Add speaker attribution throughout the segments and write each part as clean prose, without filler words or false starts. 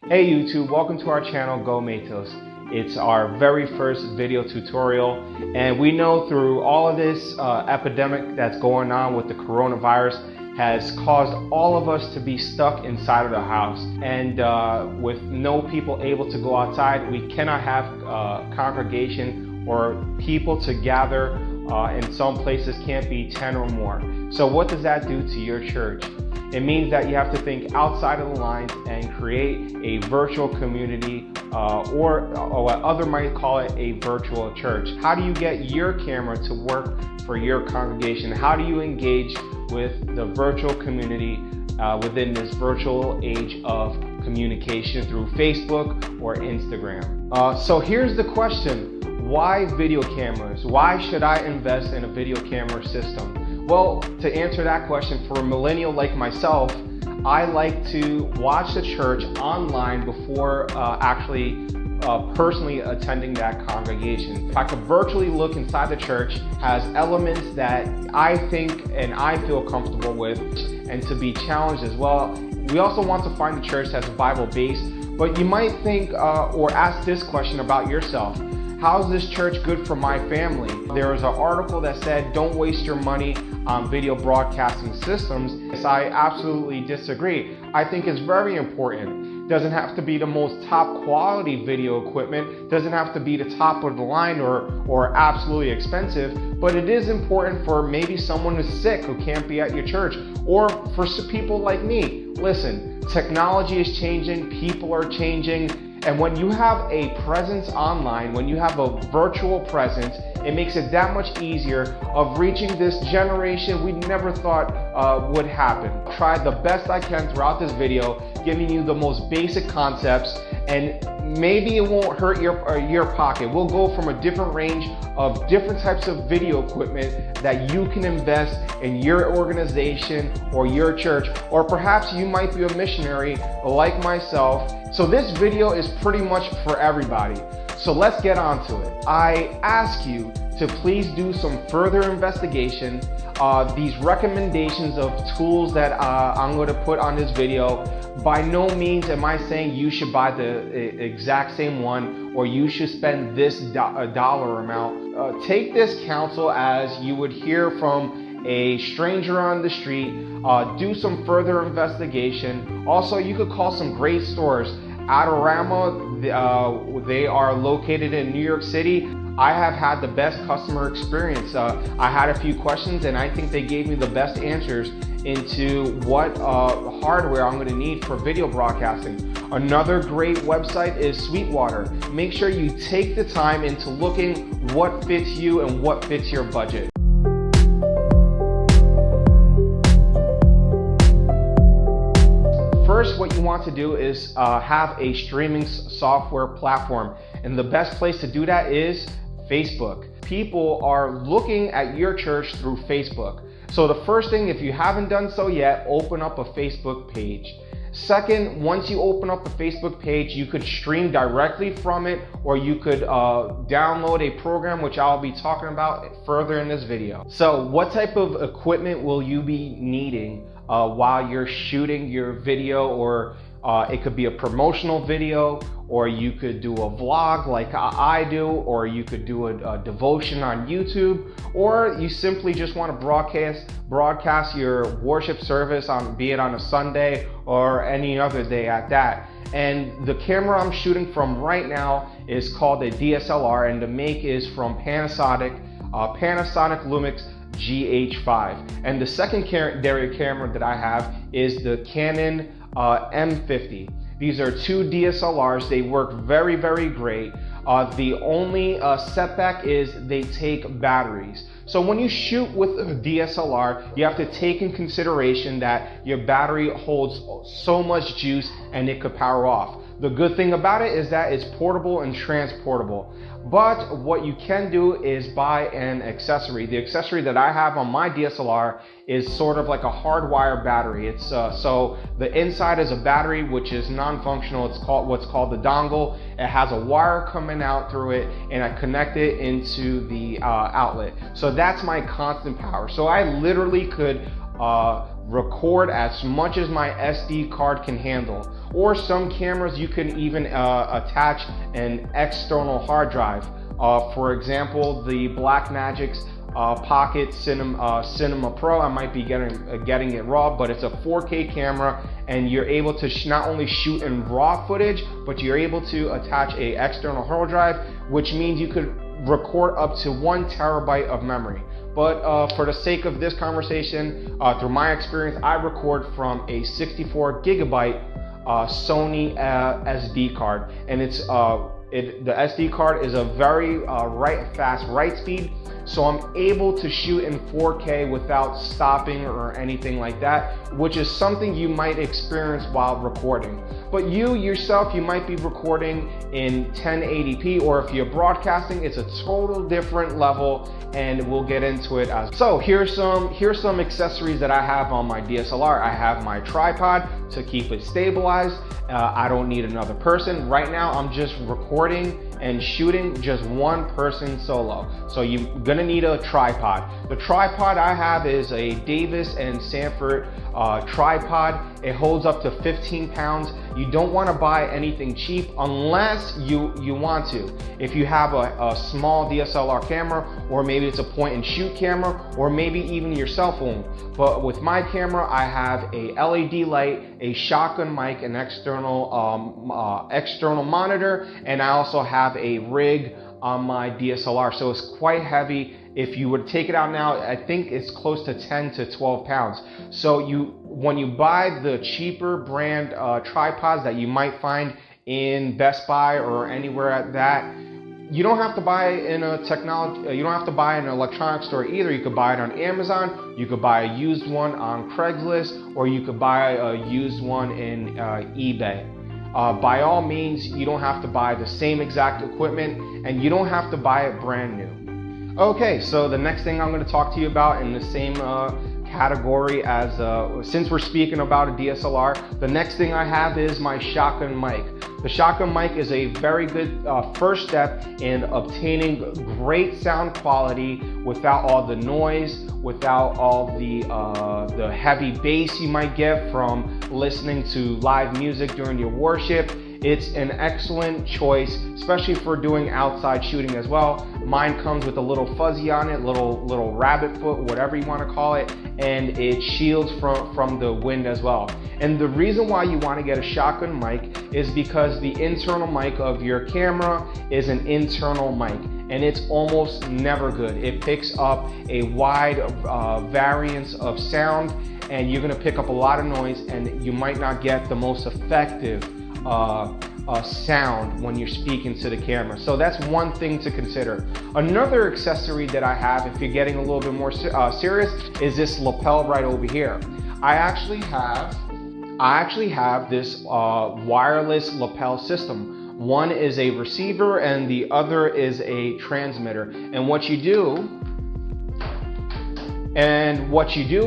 Speaker 1: Hey YouTube, welcome to our channel Go Matos. It's our very first video tutorial, and we know through all of this epidemic that's going on with the coronavirus has caused all of us to be stuck inside of the house, and with no people able to go outside, we cannot have congregation or people to gather. In some places can't be 10 or more. So what does that do to your church? It means that you have to think outside of the lines and create a virtual community or what others might call it a virtual church. How do you get your camera to work for your congregation? How do you engage with the virtual community within this virtual age of communication through Facebook or Instagram? So here's the question. Why video cameras? Why should I invest in a video camera system? Well, to answer that question, for a millennial like myself, I like to watch the church online before actually personally attending that congregation. If I could virtually look inside the church, has elements that I think and I feel comfortable with, and to be challenged as well. We also want to find a church that's Bible based, but you might think or ask this question about yourself. How is this church good for my family? There was an article that said, don't waste your money on video broadcasting systems. Yes, I absolutely disagree. I think it's very important. It doesn't have to be the most top quality video equipment. It doesn't have to be the top of the line or absolutely expensive, but it is important for maybe someone who's sick who can't be at your church, or for people like me. Listen, technology is changing, people are changing. And when you have a presence online, when you have a virtual presence, it makes it that much easier of reaching this generation we never thought would happen. I tried the best I can throughout this video, giving you the most basic concepts, and maybe it won't hurt your pocket. We'll go from a different range of different types of video equipment that you can invest in your organization or your church, or perhaps you might be a missionary like myself. So this video is pretty much for everybody. So let's get on to it. I ask you to please do some further investigation. These recommendations of tools that I'm going to put on this video, by no means am I saying you should buy the exact same one or you should spend this dollar amount. Take this counsel as you would hear from a stranger on the street. Do some further investigation. Also, you could call some great stores. Adorama, they are located in New York City. I have had the best customer experience. I had a few questions and I think they gave me the best answers into what hardware I'm going to need for video broadcasting. Another great website is Sweetwater. Make sure you take the time into looking what fits you and what fits your budget. First, what you want to do is have a streaming software platform, and the best place to do that is Facebook. People are looking at your church through Facebook. So the first thing, if you haven't done so yet, open up a Facebook page. Second, once you open up a Facebook page, you could stream directly from it, or you could download a program, which I'll be talking about further in this video. So what type of equipment will you be needing while you're shooting your video? Or it could be a promotional video, or you could do a vlog like I do, or you could do a devotion on YouTube, or you simply just want to broadcast your worship service on, be it on a Sunday or any other day at that. And the camera I'm shooting from right now is called a DSLR, and the make is from Panasonic Lumix GH5. And the secondary camera that I have is the Canon M50. These are two DSLRs. They work very, very great. The only setback is they take batteries. So when you shoot with a DSLR, you have to take in consideration that your battery holds so much juice and it could power off. The good thing about it is that it's portable and transportable. But what you can do is buy an accessory. The accessory that I have on my DSLR is sort of like a hardwire battery. It's so the inside is a battery which is non-functional. It's called what's called the dongle. It has a wire coming out through it, and I connect it into the outlet. So that's my constant power. So I literally could record as much as my SD card can handle. Or some cameras you can even attach an external hard drive. For example, the Blackmagic's Pocket Cinema Pro, I might be getting it raw, but it's a 4K camera, and you're able to not only shoot in raw footage, but you're able to attach a external hard drive, which means you could record up to 1 terabyte of memory. But for the sake of this conversation, through my experience, I record from a 64 gigabyte Sony SD card, and it's the SD card is a very fast write speed, so I'm able to shoot in 4K without stopping or anything like that, which is something you might experience while recording. But you yourself, you might be recording in 1080p, or if you're broadcasting, it's a total different level, and we'll get into it as so. Here's some accessories that I have on my DSLR. I have my tripod to keep it stabilized. I don't need another person. Right now, I'm just recording and shooting just one person solo. So you're gonna need a tripod. The tripod I have is a Davis and Sanford tripod. It holds up to 15 pounds. You don't want to buy anything cheap unless you want to. If you have a small DSLR camera, or maybe it's a point and shoot camera, or maybe even your cell phone. But with my camera, I have a LED light, a shotgun mic, an external monitor, and I also have a rig on my DSLR, so it's quite heavy. If you would take it out now, I think it's close to 10 to 12 pounds. So when you buy the cheaper brand tripods that you might find in Best Buy or anywhere at that, you don't have to buy it in a you don't have to buy it in an electronics store either. You could buy it on Amazon, you could buy a used one on Craigslist, or you could buy a used one in eBay. By all means, you don't have to buy the same exact equipment, and you don't have to buy it brand new. Okay, so the next thing I'm going to talk to you about in the same category as, since we're speaking about a DSLR, the next thing I have is my shotgun mic. The shotgun mic is a very good first step in obtaining great sound quality without all the noise, without all the heavy bass you might get from listening to live music during your worship. It's an excellent choice, especially for doing outside shooting as well. Mine comes with a little fuzzy on it, little rabbit foot, whatever you want to call it, and it shields from the wind as well. And the reason why you want to get a shotgun mic is because the internal mic of your camera is an internal mic, and it's almost never good. It picks up a wide variance of sound, and you're going to pick up a lot of noise, and you might not get the most effective sound when you're speaking to the camera. So that's one thing to consider. Another accessory that I have, if you're getting a little bit more serious, is this lapel right over here. I actually have this wireless lapel system. One is a receiver and the other is a transmitter. And what you do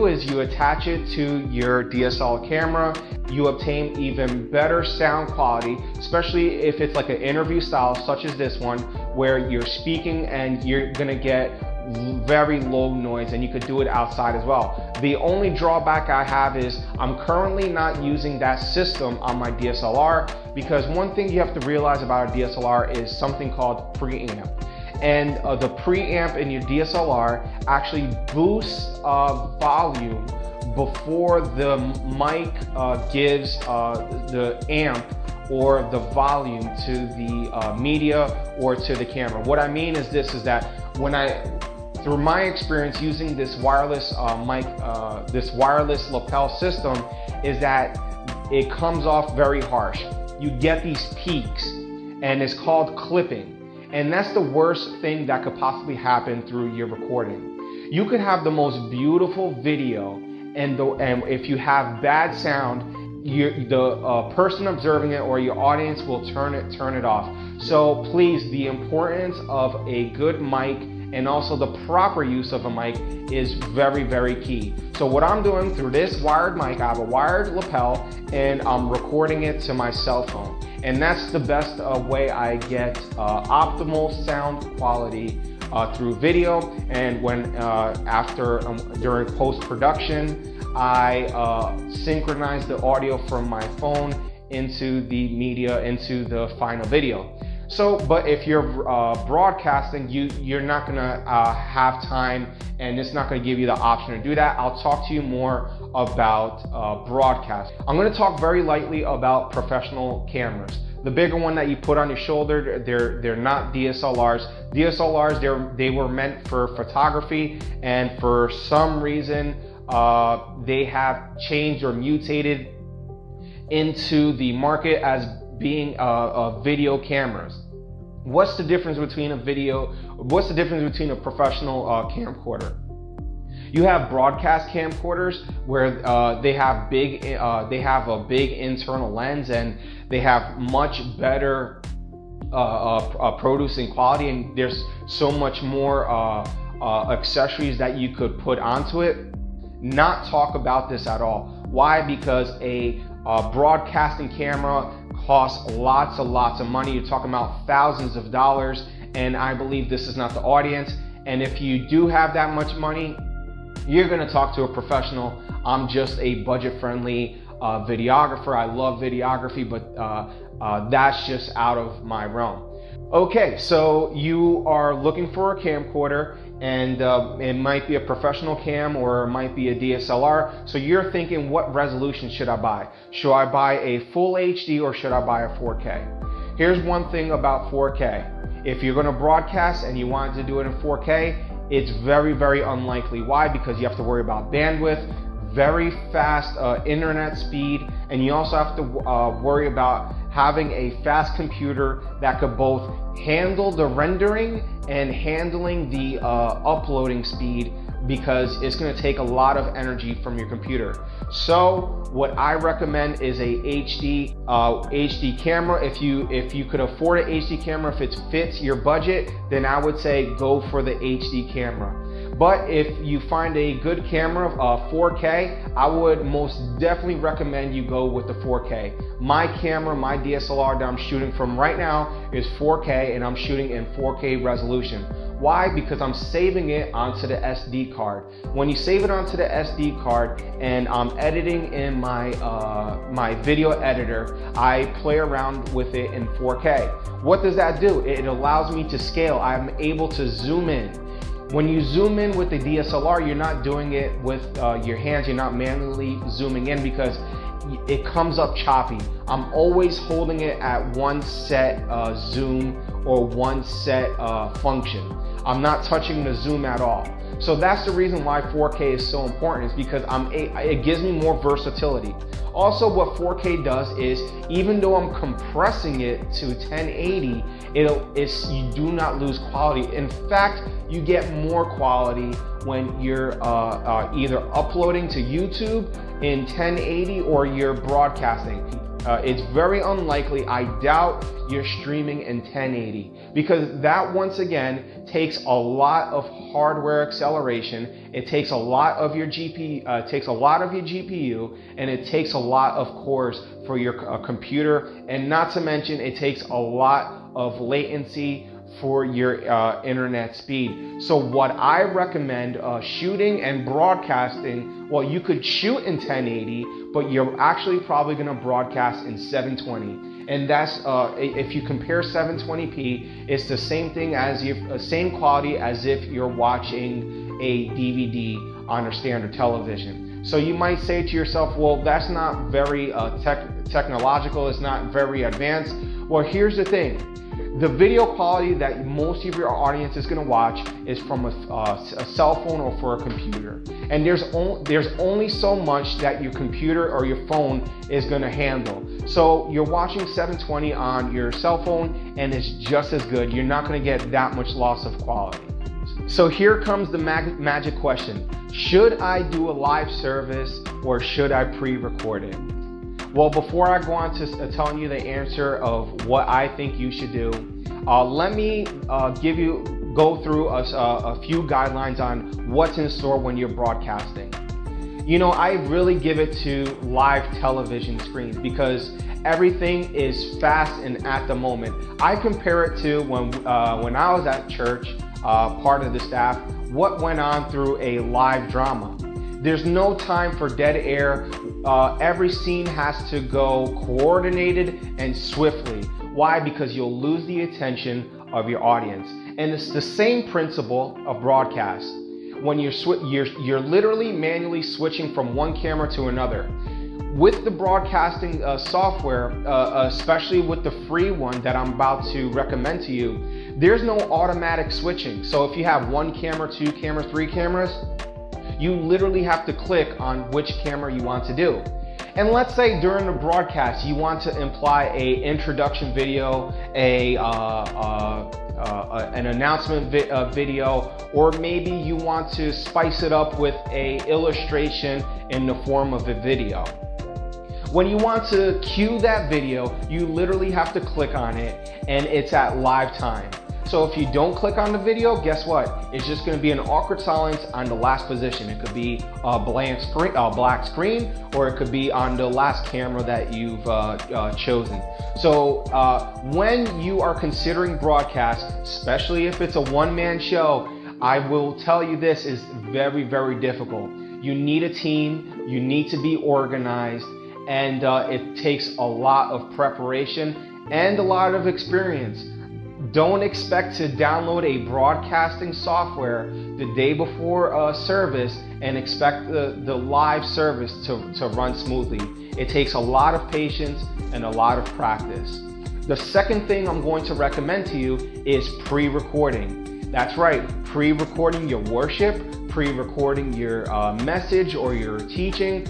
Speaker 1: is you attach it to your DSLR camera. You obtain even better sound quality, especially if it's like an interview style such as this one, where you're speaking and you're gonna get very low noise, and you could do it outside as well. The only drawback I have is I'm currently not using that system on my DSLR, because one thing you have to realize about a DSLR is something called preamp. And the preamp in your DSLR actually boosts volume before the mic gives the amp or the volume to the media or to the camera. What I mean is this, is that through my experience using this wireless mic, this wireless lapel system, is that it comes off very harsh. You get these peaks, and it's called clipping. And that's the worst thing that could possibly happen through your recording. You could have the most beautiful video, and if you have bad sound, the person observing it or your audience will turn it off. So please, the importance of a good mic and also the proper use of a mic is very, very key. So what I'm doing through this wired mic, I have a wired lapel, and I'm recording it to my cell phone. And that's the best way I get optimal sound quality through video. And when during post-production, I synchronize the audio from my phone into the media, into the final video. So, but if you're broadcasting, you're not gonna have time, and it's not gonna give you the option to do that. I'll talk to you more about broadcast. I'm gonna talk very lightly about professional cameras. The bigger one that you put on your shoulder, they're not DSLRs. DSLRs, they were meant for photography, and for some reason, they have changed or mutated into the market as being video cameras. What's the difference between a professional camcorder? You have broadcast camcorders where they have a big internal lens, and they have much better producing quality, and there's so much more accessories that you could put onto it. Not talk about this at all. Why? Because a broadcasting camera costs lots of money. You're talking about thousands of dollars, and I believe this is not the audience. And if you do have that much money, you're gonna talk to a professional. I'm just a budget-friendly videographer. I love videography, but that's just out of my realm. Okay, so you are looking for a camcorder, and it might be a professional cam or it might be a DSLR. So you're thinking, what resolution should I buy? Should I buy a full HD or should I buy a 4K? Here's one thing about 4K. If you're gonna broadcast and you want to do it in 4K, it's very unlikely. Why? Because you have to worry about bandwidth, very fast internet speed, and you also have to worry about having a fast computer that could both handle the rendering and handling the uploading speed, because it's going to take a lot of energy from your computer. So what I recommend is a HD camera. If you could afford an HD camera, if it fits your budget, then I would say go for the HD camera. But if you find a good camera, 4K, I would most definitely recommend you go with the 4K. My camera, my DSLR that I'm shooting from right now is 4K, and I'm shooting in 4K resolution. Why? Because I'm saving it onto the SD card. When you save it onto the SD card and I'm editing in my my video editor, I play around with it in 4K. What does that do? It allows me to scale. I'm able to zoom in. When you zoom in with the DSLR, you're not doing it with your hands. You're not manually zooming in because it comes up choppy. I'm always holding it at one set zoom or one set function. I'm not touching the zoom at all. So that's the reason why 4K is so important, is because it gives me more versatility. Also, what 4K does is, even though I'm compressing it to 1080, you do not lose quality. In fact, you get more quality when you're either uploading to YouTube in 1080 or you're broadcasting. It's very unlikely, I doubt you're streaming in 1080, because that once again takes a lot of hardware acceleration. It takes a lot of your GPU, and it takes a lot of cores for your computer, and not to mention it takes a lot of latency for your internet speed. So what I recommend shooting and broadcasting, well, you could shoot in 1080, but you're actually probably going to broadcast in 720. And that's if you compare 720p, it's the same thing as same quality as if you're watching a DVD on a standard television. So you might say to yourself, well, that's not very technological, it's not very advanced. Well, here's the thing. The video quality that most of your audience is going to watch is from a cell phone or for a computer. And there's only so much that your computer or your phone is going to handle. So you're watching 720 on your cell phone and it's just as good. You're not going to get that much loss of quality. So here comes the magic question. Should I do a live service or should I pre-record it? Well, before I go on to telling you the answer of what I think you should do, let me go through a few guidelines on what's in store when you're broadcasting. You know, I really give it to live television screens because everything is fast and at the moment. I compare it to when I was at church, part of the staff, what went on through a live drama. There's no time for dead air. Every scene has to go coordinated and swiftly. Why? Because you'll lose the attention of your audience. And it's the same principle of broadcast. When you're literally manually switching from one camera to another. With the broadcasting software, especially with the free one that I'm about to recommend to you, there's no automatic switching. So if you have one camera, two cameras, three cameras, you literally have to click on which camera you want to do. And let's say during the broadcast you want to imply an introduction video, an announcement video, or maybe you want to spice it up with an illustration in the form of a video. When you want to cue that video, you literally have to click on it, and it's at live time. So if you don't click on the video, guess what? It's just going to be an awkward silence on the last position. It could be a black screen, or it could be on the last camera that you've chosen. So when you are considering broadcast, especially if it's a one-man show, I will tell you this is very, very difficult. You need a team, you need to be organized, and it takes a lot of preparation and a lot of experience. Don't expect to download a broadcasting software the day before a service and expect the live service to run smoothly. It takes a lot of patience and a lot of practice. The second thing I'm going to recommend to you is pre-recording. That's right, pre-recording your worship, pre-recording your message or your teaching,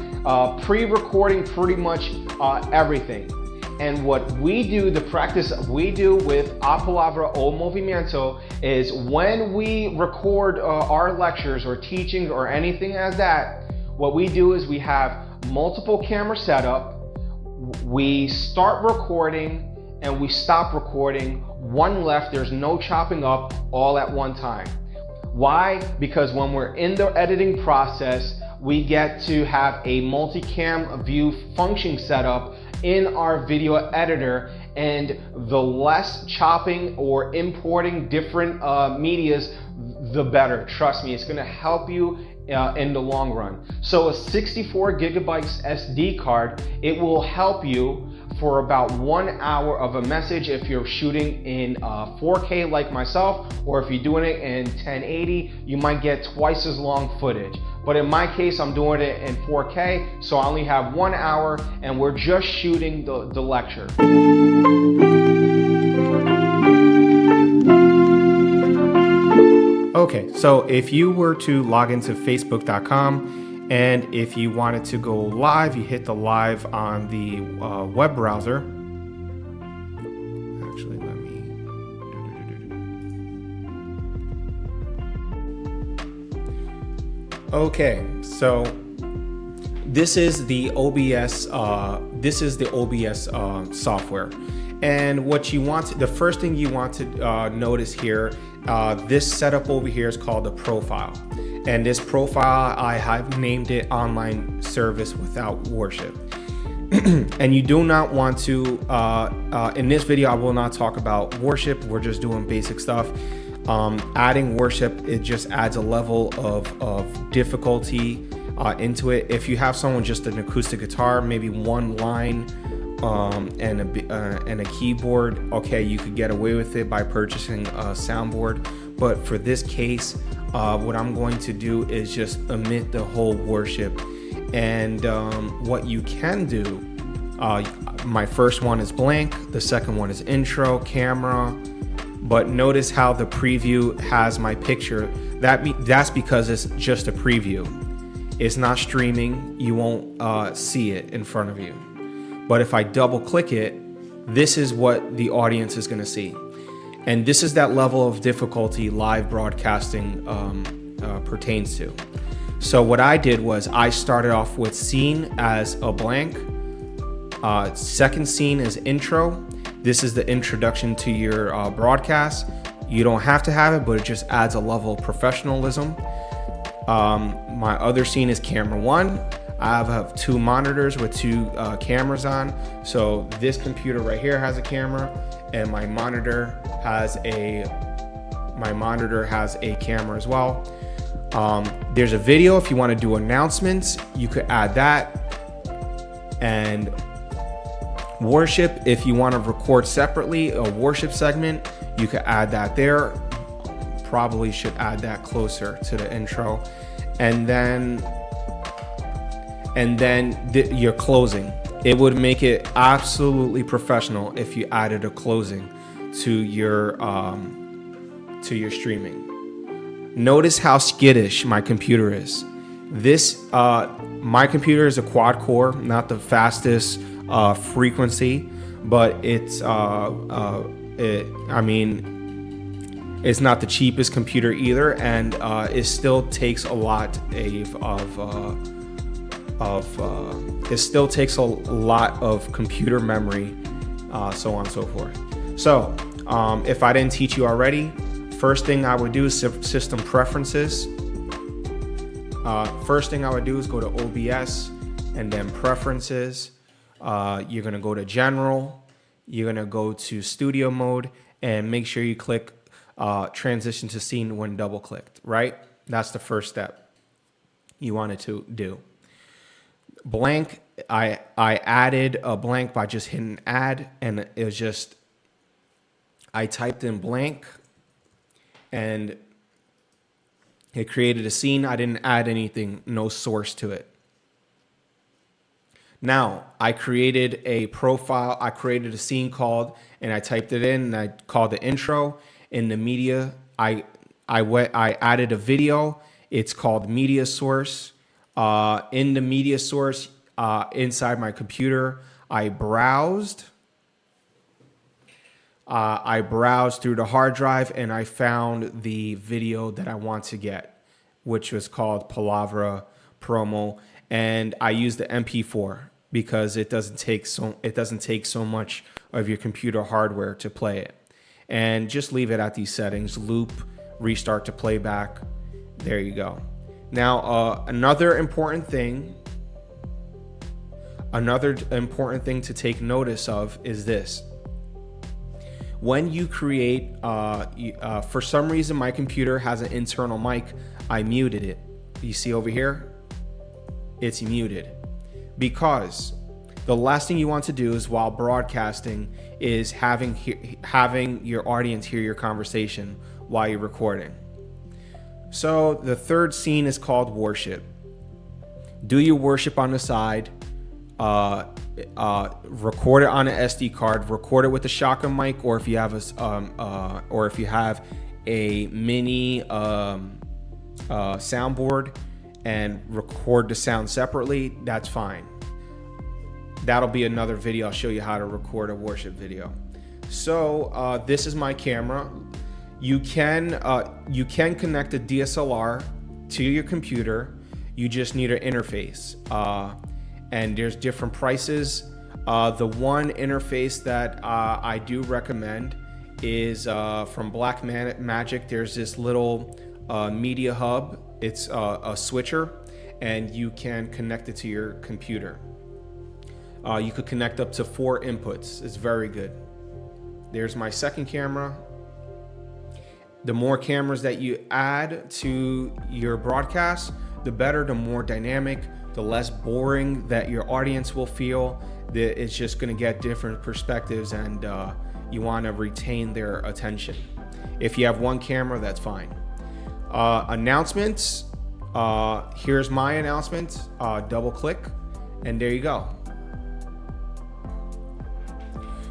Speaker 1: pre-recording pretty much everything. And what we do, the practice we do with A Palavra o Movimiento is when we record our lectures or teachings or anything as that, what we do is we have multiple camera setup, we start recording and we stop recording, one left, there's no chopping up, all at one time. Why? Because when we're in the editing process, we get to have a multicam view function set up in our video editor, and the less chopping or importing different medias, the better. Trust me, it's going to help you in the long run. So a 64 gigabytes SD card, it will help you for about 1 hour of a message if you're shooting in 4K like myself, or if you're doing it in 1080, you might get twice as long footage. But in my case, I'm doing it in 4K, so I only have 1 hour and we're just shooting the lecture.
Speaker 2: Okay, so if you were to log into facebook.com and if you wanted to go live, you hit the live on the web browser. Actually, let me. Okay, so this is the OBS. Software, and what you want, the first thing you want to notice here, this setup over here is called a profile. And this profile, I have named it Online Service Without Worship. And you do not want to, in this video, I will not talk about worship. We're just doing basic stuff. Adding worship, it just adds a level of difficulty into it. If you have someone just an acoustic guitar, maybe one line and a keyboard, okay, you could get away with it by purchasing a soundboard. But for this case, what I'm going to do is just omit the whole worship. And what you can do, my first one is blank, the second one is intro, camera, but notice how the preview has my picture. That's because it's just a preview. It's not streaming, you won't see it in front of you. But if I double click it, this is what the audience is gonna see. And this is that level of difficulty live broadcasting pertains to. So what I did was I started off with scene as a blank. Second scene is intro. This is the introduction to your broadcast. You don't have to have it, but it just adds a level of professionalism. My other scene is camera one. I have two monitors with two cameras on. So this computer right here has a camera, and my monitor has a camera as well. There's a video if you want to do announcements, you could add that. And worship, if you want to record separately a worship segment, you could add that there. Probably should add that closer to the intro. And then your closing. It would make it absolutely professional if you added a closing to your streaming. Notice how skittish my computer is. My computer is a quad core, not the fastest frequency, but it's it's not the cheapest computer either, and it still takes a lot of computer memory, so on and so forth. So if I didn't teach you already, first thing I would do is system preferences. First thing I would do is go to OBS and then preferences. You're gonna go to general, you're gonna go to studio mode, and make sure you click transition to scene when double clicked, right? That's the first step you wanted to do. Blank, I added a blank by just hitting add, and it was just, I typed in blank and it created a scene. I didn't add anything, no source to it. Now I created a profile, I created a scene called, and I typed it in and I called the intro. In the media, I added a video. It's called media source. In the media source, inside my computer, I browsed through the hard drive and I found the video that I want to get, which was called Palavra Promo, and I used the MP4 because it doesn't take so much of your computer hardware to play it. And just leave it at these settings, loop, restart to playback. There you go. Now, another important thing to take notice of is this. When you create, for some reason, my computer has an internal mic. I muted it. You see over here? It's muted. Because the last thing you want to do is, while broadcasting, is having your audience hear your conversation while you're recording. So the third scene is called worship. Do your worship on the side. Record it on an SD card. Record it with a shotgun mic, or if you have a mini soundboard and record the sound separately. That's fine. That'll be another video. I'll show you how to record a worship video. So this is my camera. You can connect a DSLR to your computer. You just need an interface. And there's different prices. The one interface that I do recommend is from Blackmagic. There's this little media hub. It's a switcher, and you can connect it to your computer. You could connect up to 4 inputs. It's very good. There's my second camera. The more cameras that you add to your broadcast, the better, the more dynamic, the less boring that your audience will feel. It's just going to get different perspectives, and you want to retain their attention. If you have one camera, that's fine. Announcements. Here's my announcement. Double click, and there you go.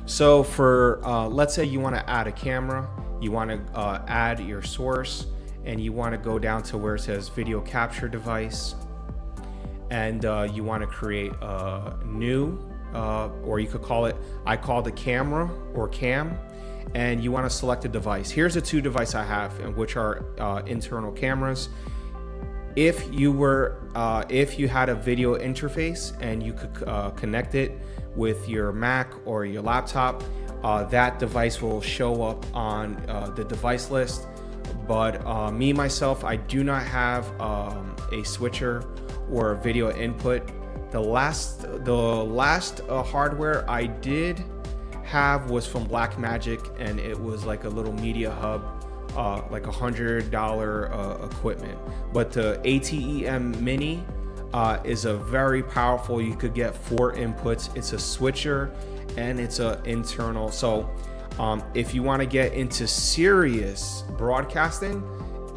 Speaker 2: So for let's say you want to add a camera, you want to add your source, and you want to go down to where it says video capture device, and you want to create a new, or you could call it, I call it camera or cam, and you want to select a device. Here's the 2 devices I have, and which are internal cameras. If you had a video interface and you could connect it with your Mac or your laptop, that device will show up on the device list. But me, myself, I do not have a switcher or a video input. The last hardware I did have was from Blackmagic, and it was like a little media hub. like $100 equipment. But the ATEM Mini is a very powerful. You could get 4 inputs. It's a switcher and it's a internal. So if you want to get into serious broadcasting,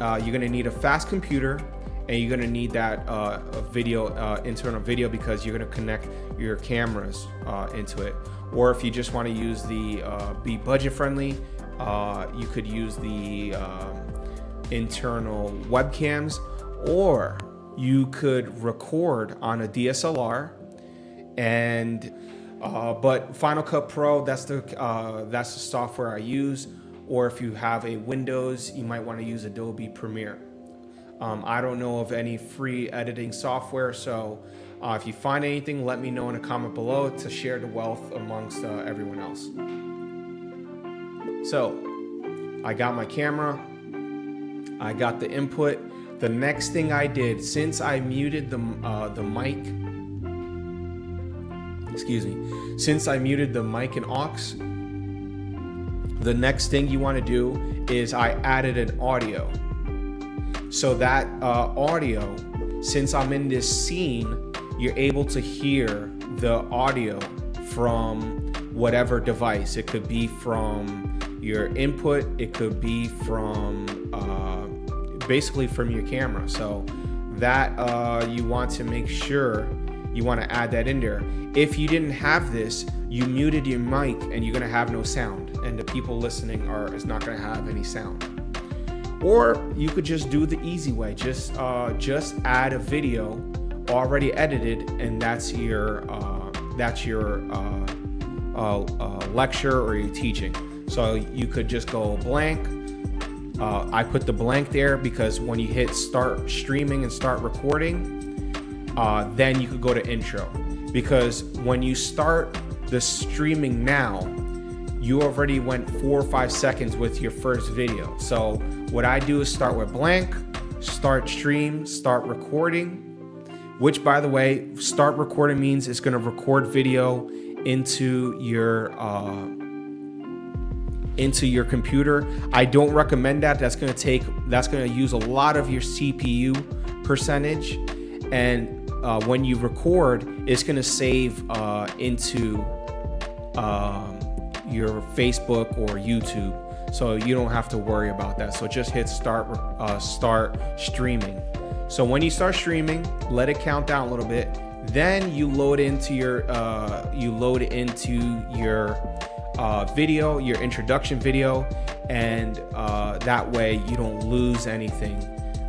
Speaker 2: you're going to need a fast computer, and you're going to need that internal video, because you're going to connect your cameras into it. Or if you just want to use be budget friendly, you could use the internal webcams, or you could record on a DSLR. And but Final Cut Pro, that's the software I use. Or if you have a Windows, you might want to use Adobe Premiere. I don't know of any free editing software, so if you find anything, let me know in a comment below to share the wealth amongst everyone else. So I got my camera, I got the input. The next thing I did, since I muted the mic, since I muted the mic and aux, the next thing you want to do is I added an audio. So that audio, since I'm in this scene, you're able to hear the audio from whatever device. It could be from your input, it could be from basically from your camera. So that you want to make sure you want to add that in there. If you didn't have this, you muted your mic and you're gonna have no sound, and the people listening is not gonna have any sound. Or you could just do the easy way, just add a video already edited, and that's your lecture or your teaching. So you could just go blank. I put the blank there because when you hit start streaming and start recording, then you could go to intro. Because when you start the streaming now, you already went 4 or 5 seconds with your first video. So what I do is start with blank, start stream, start recording, which, by the way, start recording means it's going to record video into your computer. I don't recommend that. That's going to use a lot of your CPU percentage, and when you record, it's going to save into your Facebook or YouTube, so you don't have to worry about that. So just hit start streaming. So when you start streaming, let it count down a little bit. Then you load into your video, your introduction video, and that way you don't lose anything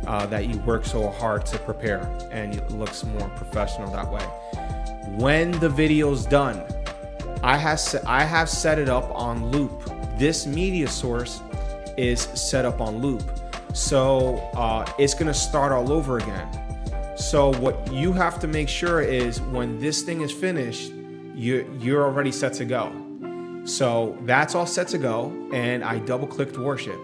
Speaker 2: that you work so hard to prepare, and it looks more professional that way. When the video's done, I have set it up on loop. This media source is set up on loop, so it's gonna start all over again. So what you have to make sure is when this thing is finished, you're already set to go. So that's all set to go, and I double-clicked worship.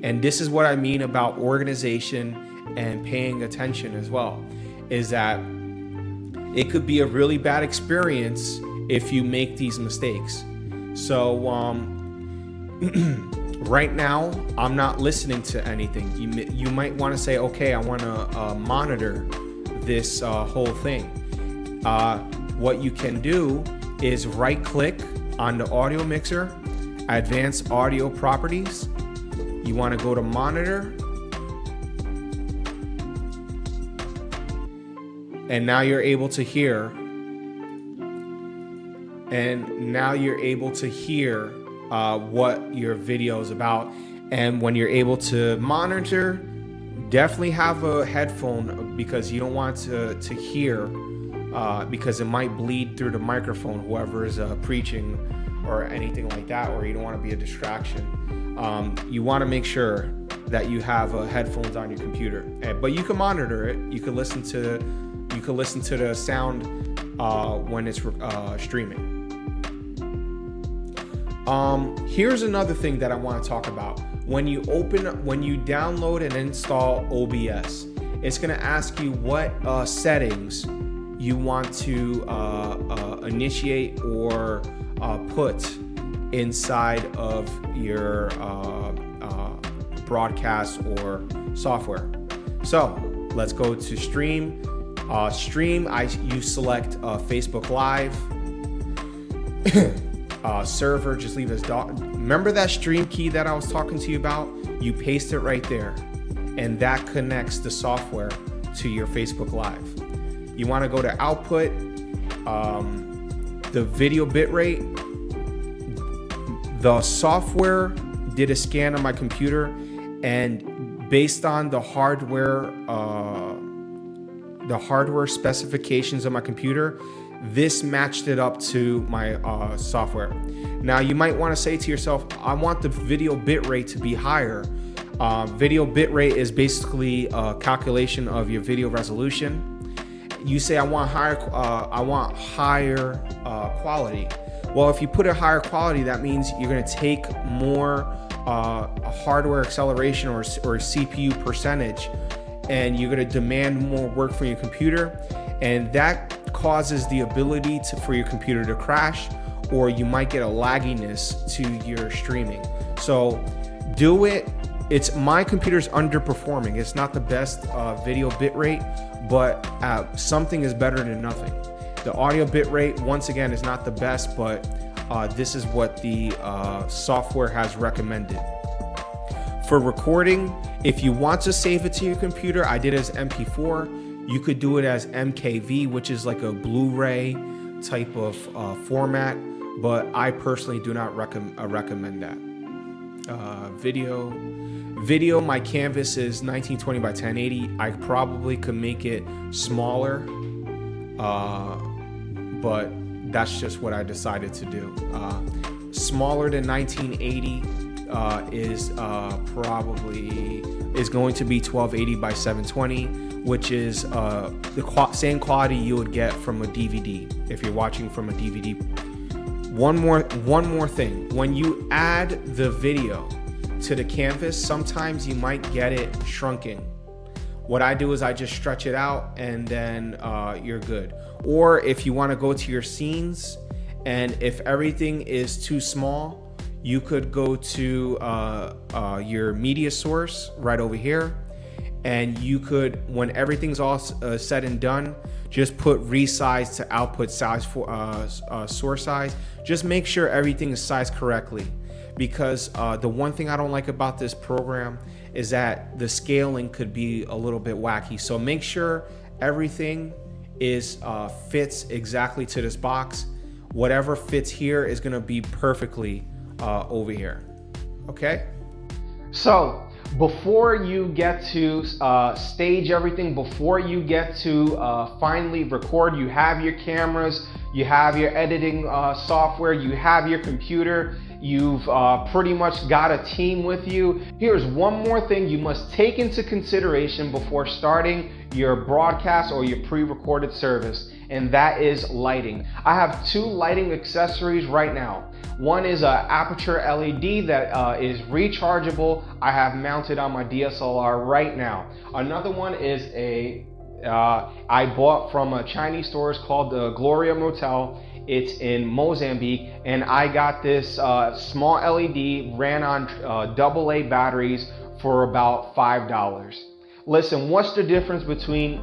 Speaker 2: And this is what I mean about organization and paying attention as well, is that it could be a really bad experience if you make these mistakes. So right now, I'm not listening to anything. You might want to say, okay, I want to monitor this whole thing. What you can do is right-click on the audio mixer, advanced audio properties. You want to go to monitor, and now you're able to hear. And now you're able to hear what your video is about. And when you're able to monitor, definitely have a headphone, because you don't want to hear, because it might bleed through the microphone, whoever is preaching or anything like that, or you don't want to be a distraction. You want to make sure that you have headphones on your computer, but you can monitor it. You can listen to the sound when it's streaming. Here's another thing that I want to talk about. When you download and install OBS, it's going to ask you what settings you want to initiate or put inside of your broadcast or software. So let's go to stream. You select Facebook Live. Server, just leave as remember that stream key that I was talking to you about? You paste it right there, and that connects the software to your Facebook Live. You want to go to output, the video bitrate. The software did a scan on my computer, and based on the hardware specifications of my computer, this matched it up to my software. Now you might want to say to yourself, I want the video bitrate to be higher. Video bitrate is basically a calculation of your video resolution. You say I want higher quality. Well, if you put a higher quality, that means you're going to take more hardware acceleration or CPU percentage, and you're going to demand more work from your computer, and that causes the ability for your computer to crash, or you might get a lagginess to your streaming. So do it. My computer's underperforming. It's not the best video bitrate, but something is better than nothing. The audio bitrate, once again, is not the best, but this is what the software has recommended. For recording, if you want to save it to your computer, I did it as MP4. You could do it as MKV, which is like a Blu-ray type of format, but I personally do not recommend that. Video, my canvas is 1920 by 1080. I probably could make it smaller, but that's just what I decided to do. Smaller than 1980 is going to be 1280 by 720, which is the same quality you would get from a DVD if you're watching from a DVD. One more thing. When you add the video to the canvas, sometimes you might get it shrunken. What I do is I just stretch it out, and then you're good. Or if you want to go to your scenes, and if everything is too small, you could go to your media source right over here, and you could, when everything's all said and done, just put resize to output size for source size. Just make sure everything is sized correctly, because the one thing I don't like about this program is that the scaling could be a little bit wacky. So make sure everything fits exactly to this box. Whatever fits here is going to be perfectly over here. Okay?
Speaker 1: So before you get to stage everything, before you get to finally record, you have your cameras, you have your editing software, you have your computer, you've pretty much got a team with you. Here's one more thing you must take into consideration before starting your broadcast or your pre-recorded service, and that is lighting. I have two lighting accessories right now. One is an aperture LED that is rechargeable. I have mounted on my DSLR right now. Another one is I bought from a Chinese store called the Gloria Motel. It's in Mozambique, and I got this small LED, ran on AA batteries for about $5. Listen, what's the difference between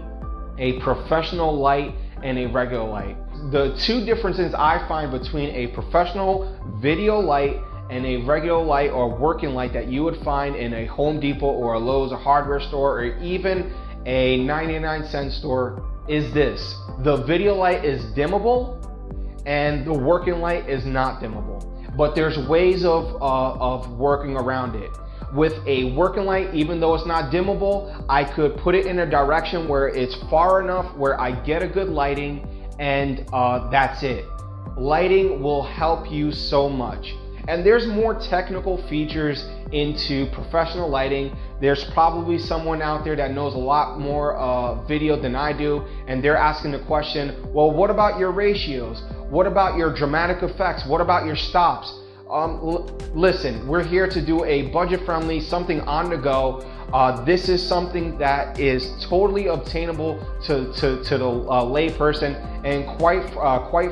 Speaker 1: a professional light and a regular light? The two differences I find between a professional video light and a regular light or working light that you would find in a Home Depot or a Lowe's, a hardware store, or even a 99-cent store is this. The video light is dimmable and the working light is not dimmable. But there's ways of working around it. With a working light, even though it's not dimmable, I could put it in a direction where it's far enough where I get a good lighting, and that's it. Lighting will help you so much. And there's more technical features into professional lighting. There's probably someone out there that knows a lot more video than I do, and they're asking the question, well, what about your ratios? What about your dramatic effects? What about your stops? Listen, we're here to do a budget-friendly, something on the go. This is something that is totally obtainable to the lay person, and quite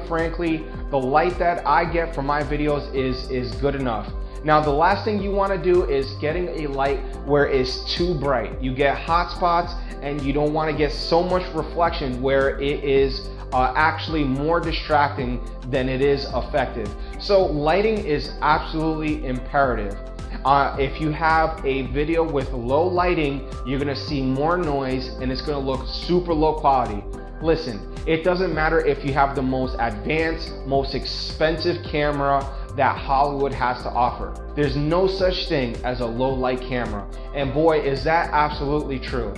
Speaker 1: frankly, the light that I get from my videos is good enough. Now, the last thing you want to do is getting a light where it's too bright. You get hot spots and you don't want to get so much reflection where it is actually more distracting than it is effective. So lighting is absolutely imperative. If you have a video with low lighting, you're gonna see more noise and it's gonna look super low quality. Listen, it doesn't matter if you have the most advanced, most expensive camera that Hollywood has to offer. There's no such thing as a low light camera. And boy, is that absolutely true.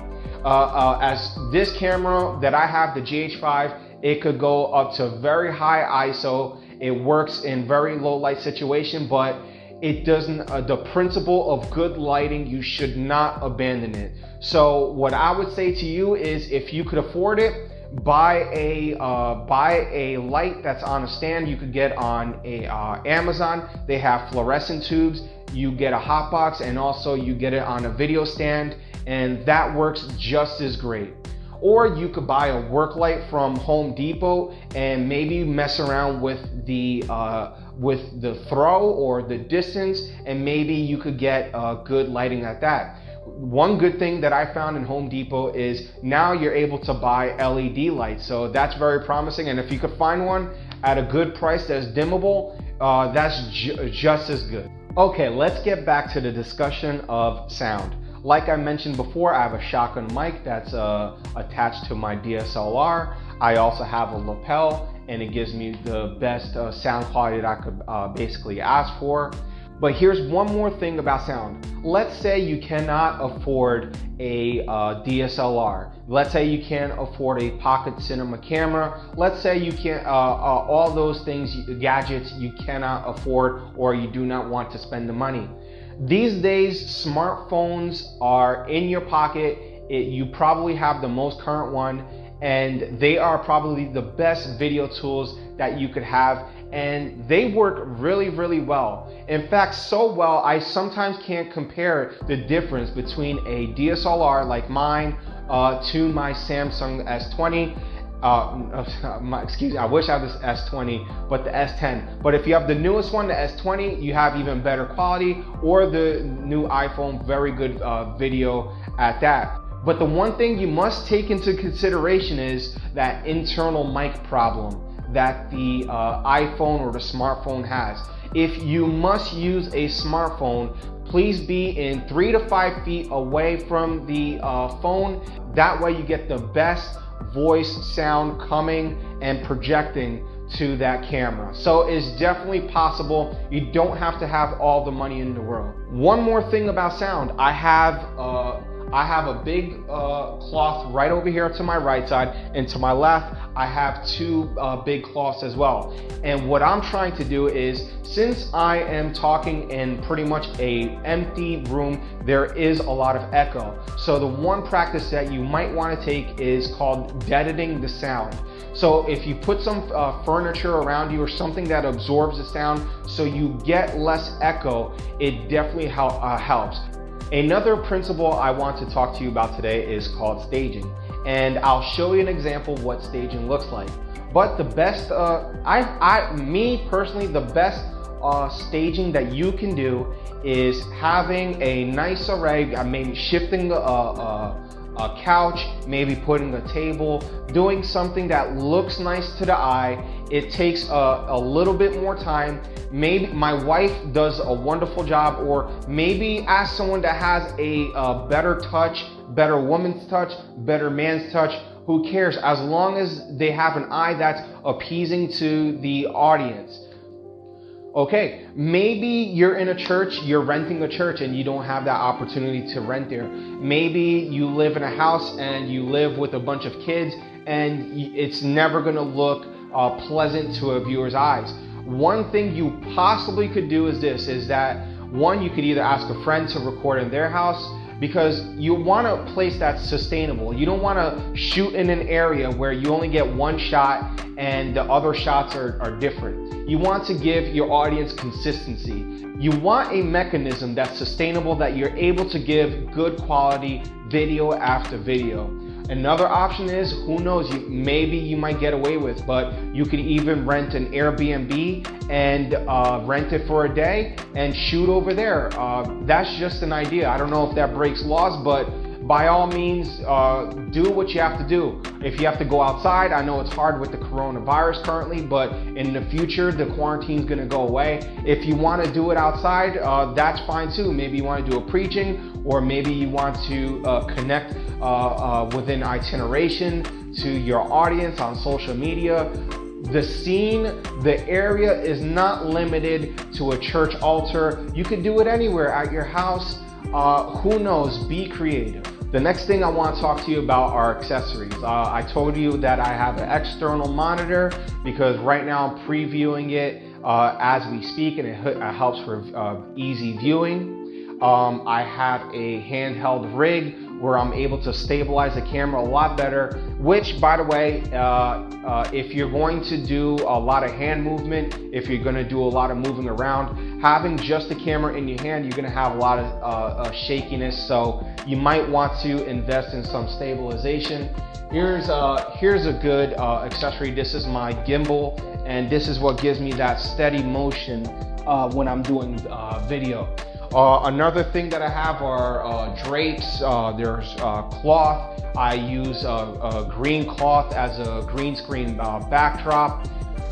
Speaker 1: As this camera that I have, the GH5, it could go up to very high ISO. It works in very low light situation, but it doesn't, the principle of good lighting, you should not abandon it. So what I would say to you is, if you could afford it, buy a light that's on a stand. You could get on Amazon. They have fluorescent tubes. You get a hot box, and also you get it on a video stand, and that works just as great. Or you could buy a work light from Home Depot and maybe mess around with the throw or the distance, and maybe you could get good lighting at that. One good thing that I found in Home Depot is now you're able to buy LED lights, so that's very promising. And if you could find one at a good price that's dimmable, that's just as good. Okay, let's get back to the discussion of sound. Like I mentioned before, I have a shotgun mic that's attached to my DSLR. I also have a lapel, and it gives me the best sound quality that I could basically ask for. But here's one more thing about sound. Let's say you cannot afford a DSLR. Let's say you can't afford a pocket cinema camera. Let's say you can't, all those things, gadgets you cannot afford, or you do not want to spend the money. These days, smartphones are in your pocket. You probably have the most current one, and they are probably the best video tools that you could have, and they work really, really well. In fact, so well, I sometimes can't compare the difference between a DSLR like mine to my Samsung S20. I wish I had this S20, but the S10. But if you have the newest one, the S20, you have even better quality, or the new iPhone, very good video at that. But the one thing you must take into consideration is that internal mic problem that the iPhone or the smartphone has. If you must use a smartphone, please be in 3 to 5 feet away from the phone. That way you get the best voice sound coming and projecting to that camera. So it's definitely possible. You don't have to have all the money in the world. One more thing about sound, I have a big cloth right over here to my right side, and to my left I have two big cloths as well. And what I'm trying to do is, since I am talking in pretty much a empty room, there is a lot of echo. So the one practice that you might want to take is called deadening the sound. So if you put some furniture around you or something that absorbs the sound so you get less echo, it definitely helps. Another principle I want to talk to you about today is called staging, and I'll show you an example of what staging looks like. But the best, me personally, the best staging that you can do is having a nice array, maybe shifting a couch, maybe putting a table, doing something that looks nice to the eye. It takes a little bit more time. Maybe my wife does a wonderful job, or maybe ask someone that has a better touch, better woman's touch, better man's touch. Who cares, as long as they have an eye that's appeasing to the audience. Okay, maybe you're in a church, you're renting a church, and you don't have that opportunity to rent there. Maybe you live in a house and you live with a bunch of kids, and it's never gonna look pleasant to a viewer's eyes. One thing you possibly could do is that one, you could either ask a friend to record in their house, because you want a place that's sustainable. You don't want to shoot in an area where you only get one shot and the other shots are different. You want to give your audience consistency. You want a mechanism that's sustainable, that you're able to give good quality video after video. Another option is, who knows, maybe you might get away with, but you could even rent an Airbnb and rent it for a day and shoot over there. That's just an idea. I don't know if that breaks laws, but by all means, do what you have to do. If you have to go outside, I know it's hard with the coronavirus currently, but in the future, the quarantine is gonna go away. If you wanna do it outside, that's fine too. Maybe you wanna do a preaching, or maybe you want to connect with an itineration to your audience on social media. The scene, the area is not limited to a church altar. You could do it anywhere, at your house. Who knows? Be creative. The next thing I want to talk to you about are accessories. I told you that I have an external monitor because right now I'm previewing it as we speak, and it helps for easy viewing. I have a handheld rig where I'm able to stabilize the camera a lot better, which, by the way, if you're going to do a lot of hand movement, if you're going to do a lot of moving around, having just the camera in your hand, you're going to have a lot of shakiness, so you might want to invest in some stabilization. Here's a good accessory. This is my gimbal, and this is what gives me that steady motion when I'm doing video. Another thing that I have are drapes. There's cloth. I use a green cloth as a green screen backdrop.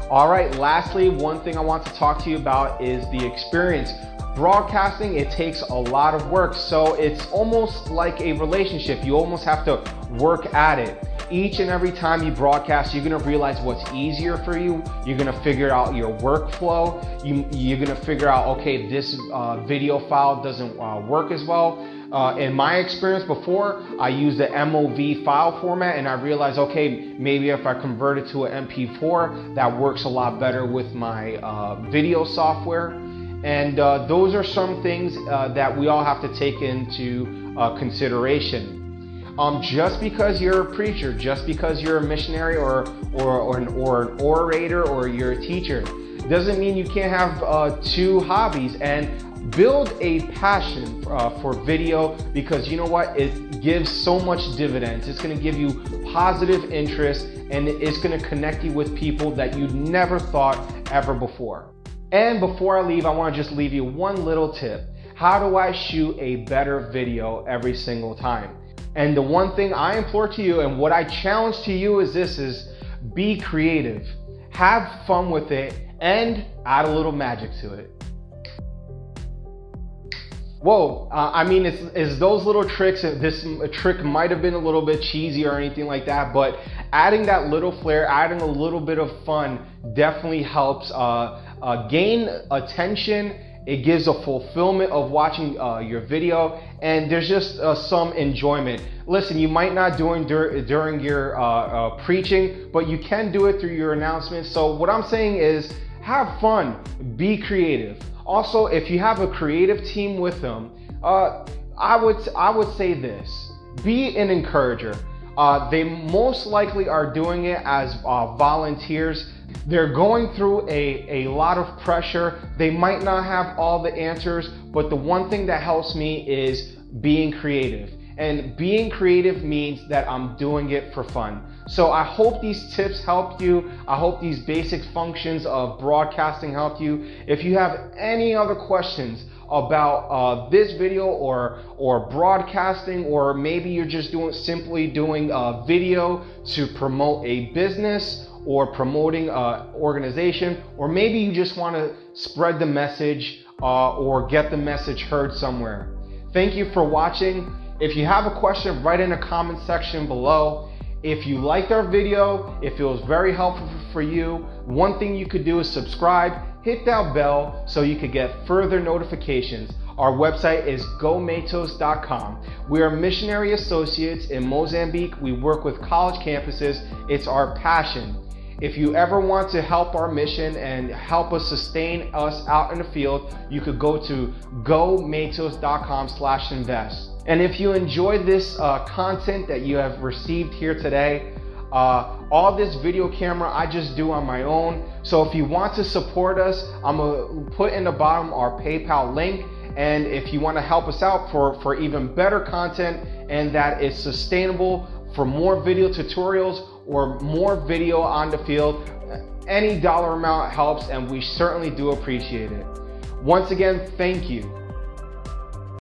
Speaker 1: All right, lastly, one thing I want to talk to you about is the experience. Broadcasting, it takes a lot of work, so it's almost like a relationship. You almost have to work at it. Each and every time you broadcast, you're gonna realize what's easier for you. You're gonna figure out your workflow. You're gonna figure out, okay, this video file doesn't work as well. In my experience before, I used the MOV file format, and I realized, okay, maybe if I convert it to an MP4, that works a lot better with my video software. And those are some things that we all have to take into consideration. Just because you're a preacher, just because you're a missionary or an orator, or you're a teacher, doesn't mean you can't have two hobbies. And build a passion for video, because you know what? It gives so much dividends. It's going to give you positive interest, and it's going to connect you with people that you'd never thought ever before. And before I leave, I want to just leave you one little tip. How do I shoot a better video every single time? And the one thing I implore to you, and what I challenge to you, is this: is be creative, have fun with it, and add a little magic to it. Whoa, I mean, it's those little tricks. This trick might have been a little bit cheesy or anything like that, but adding that little flair, adding a little bit of fun definitely helps gain attention. It gives a fulfillment of watching your video, and there's just some enjoyment. Listen, you might not do it during your preaching, but you can do it through your announcements. So what I'm saying is, have fun, be creative. Also, if you have a creative team with them, I would say this: be an encourager. They most likely are doing it as volunteers. They're going through a lot of pressure. They might not have all the answers, but the one thing that helps me is being creative. And being creative means that I'm doing it for fun. So I hope these tips helped you. I hope these basic functions of broadcasting helped you. If you have any other questions about this video or broadcasting, or maybe you're just simply doing a video to promote a business or promoting an organization, or maybe you just want to spread the message or get the message heard somewhere. Thank you for watching. If you have a question, write in the comment section below. If you liked our video, if it was very helpful for you, one thing you could do is subscribe, hit that bell so you could get further notifications. Our website is gomatos.com. We are missionary associates in Mozambique. We work with college campuses. It's our passion. If you ever want to help our mission and help us sustain us out in the field, you could go to gomatos.com/invest. And if you enjoyed this content that you have received here today, all this video camera I just do on my own. So if you want to support us, I'm gonna put in the bottom our PayPal link. And if you want to help us out for even better content and that is sustainable for more video tutorials or more video on the field. Any dollar amount helps, and we certainly do appreciate it. Once again, thank you.